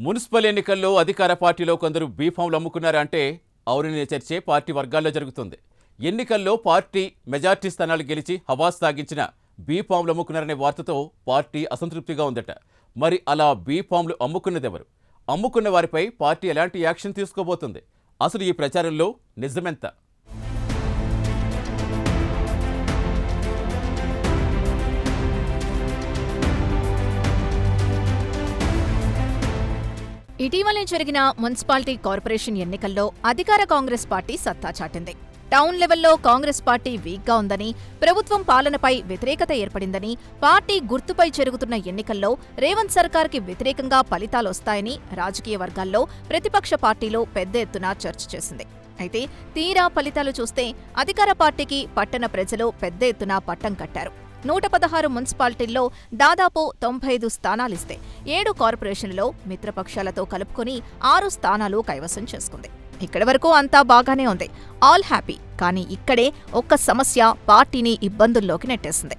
Municipal ఎన్నికల్లో అధికార పార్టీలో కొందరు బీఫామ్లు అమ్ముకున్నారంటే అవుననే చర్చే పార్టీ వర్గాల్లో జరుగుతుంది. ఎన్నికల్లో పార్టీ మెజార్టీ స్థానాలు గెలిచి హవాస్ సాగించిన బీఫామ్లు అమ్ముకున్నారనే వార్తతో పార్టీ అసంతృప్తిగా ఉందట. మరి అలా బీఫామ్లు అమ్ముకున్నదెవరు? అమ్ముకున్న వారిపై పార్టీ ఎలాంటి యాక్షన్ తీసుకోబోతుంది? అసలు ఈ ప్రచారంలో నిజమెంత? ఇటీవలే జరిగిన మున్సిపాలిటీ కార్పొరేషన్ ఎన్నికల్లో అధికార కాంగ్రెస్ పార్టీ సత్తా చాటింది. టౌన్ లెవెల్లో కాంగ్రెస్ పార్టీ వీక్గా ఉందని, ప్రభుత్వం పాలనపై వ్యతిరేకత ఏర్పడిందని, పార్టీ గుర్తుపై జరుగుతున్న ఎన్నికల్లో రేవంత్ సర్కార్కి వ్యతిరేకంగా ఫలితాలొస్తాయని రాజకీయ వర్గాల్లో ప్రతిపక్ష పార్టీలు పెద్ద ఎత్తున చర్చ చేసింది. అయితే తీరా ఫలితాలు చూస్తే అధికార పార్టీకి పట్టణ ప్రజలు పెద్ద ఎత్తున పట్టం కట్టారు. 116 మున్సిపాలిటీల్లో దాదాపు 95 స్థానాలిస్తే 7 కార్పొరేషన్లలో మిత్రపక్షాలతో కలుపుకొని 6 స్థానాలు కైవసం చేసుకుంది. ఇక్కడి వరకు అంతా బాగానే ఉంది, ఆల్ హ్యాపీ. కానీ ఇక్కడే ఒక్క సమస్య పార్టీని ఇబ్బందుల్లోకి నెట్టేసింది.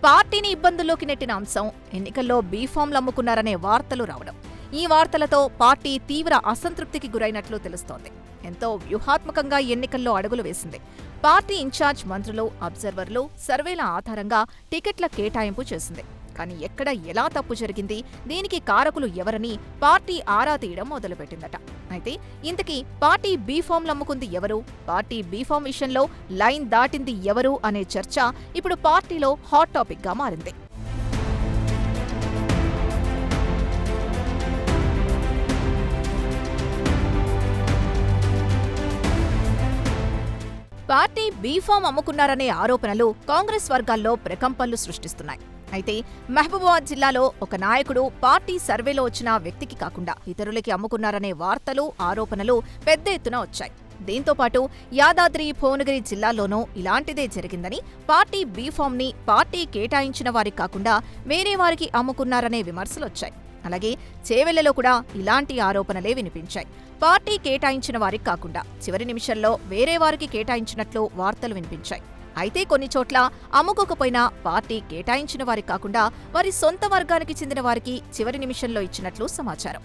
పార్టీని ఇబ్బందుల్లోకి నెట్టిన అంశం ఎన్నికల్లో బీఫామ్లు అమ్ముకున్నారనే వార్తలు రావడం. ఈ వార్తలతో పార్టీ తీవ్ర అసంతృప్తికి గురైనట్లు తెలుస్తోంది. ఎంతో వ్యూహాత్మకంగా ఎన్నికల్లో అడుగులు వేసింది. పార్టీ ఇన్ఛార్జ్ మంత్రులు, అబ్జర్వర్లు సర్వేల ఆధారంగా టికెట్ల కేటాయింపు చేసింది. కానీ ఎక్కడ ఎలా తప్పు జరిగింది, దీనికి కారకులు ఎవరని పార్టీ ఆరా తీయడం మొదలుపెట్టిందట. అయితే ఇంతకీ పార్టీ బీఫామ్లు అమ్ముకుంది ఎవరు, పార్టీ బీఫామ్ విషయంలో లైన్ దాటింది ఎవరు అనే చర్చ ఇప్పుడు పార్టీలో హాట్ టాపిక్గా మారింది. పార్టీ బీఫామ్ అమ్ముకున్నారనే ఆరోపణలు కాంగ్రెస్ వర్గాల్లో ప్రకంపనలు సృష్టిస్తున్నాయి. అయితే మహబూబాబాద్ జిల్లాలో ఒక నాయకుడు పార్టీ సర్వేలో వచ్చిన వ్యక్తికి కాకుండా ఇతరులకి అమ్ముకున్నారనే వార్తలు, ఆరోపణలు పెద్ద ఎత్తున వచ్చాయి. దీంతో పాటు యాదాద్రి, భువనగిరి జిల్లాల్లోనూ ఇలాంటిదే జరిగిందని, పార్టీ బీఫామ్ని పార్టీ కేటాయించిన వారికి కాకుండా వేరే వారికి అమ్ముకున్నారనే విమర్శలొచ్చాయి. అలాగే చేవెళ్లలో కూడా ఇలాంటి ఆరోపణలే వినిపించాయి. పార్టీ కేటాయించిన వారికి కాకుండా చివరి నిమిషంలో వేరే వారికి కేటాయించినట్లు వార్తలు వినిపించాయి. అయితే కొన్ని చోట్ల అమ్ముకోకపోయినా పార్టీ కేటాయించిన వారికి కాకుండా వారి సొంత వర్గానికి చెందిన వారికి చివరి నిమిషంలో ఇచ్చినట్లు సమాచారం.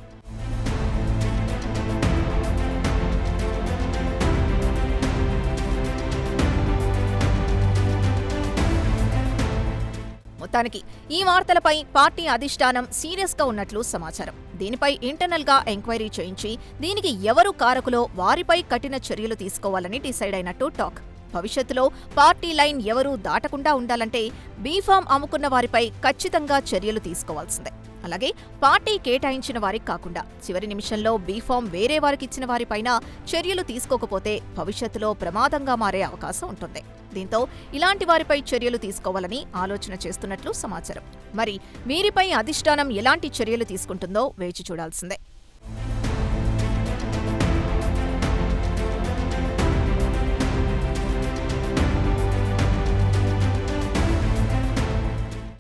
మొత్తానికి ఈ వార్తలపై పార్టీ అధిష్టానం సీరియస్గా ఉన్నట్లు సమాచారం. దీనిపై ఇంటర్నల్గా ఎంక్వైరీ చేయించి దీనికి ఎవరు కారకులో వారిపై కఠిన చర్యలు తీసుకోవాలని డిసైడ్ అయినట్టు టాక్. భవిష్యత్తులో పార్టీ లైన్ ఎవరూ దాటకుండా ఉండాలంటే బీఫామ్ అమ్ముకున్న వారిపై ఖచ్చితంగా చర్యలు తీసుకోవాల్సిందే. అలాగే పార్టీ కేటాయించిన వారికి కాకుండా చివరి నిమిషంలో బీఫామ్ వేరే వారికిచ్చిన వారిపైన చర్యలు తీసుకోకపోతే భవిష్యత్తులో ప్రమాదంగా మారే అవకాశం ఉంటుంది. దీంతో ఇలాంటి వారిపై చర్యలు తీసుకోవాలని ఆలోచన చేస్తున్నట్లు సమాచారం. మరి వీరిపై అధిష్టానం ఎలాంటి చర్యలు తీసుకుంటుందో వేచి చూడాల్సిందే.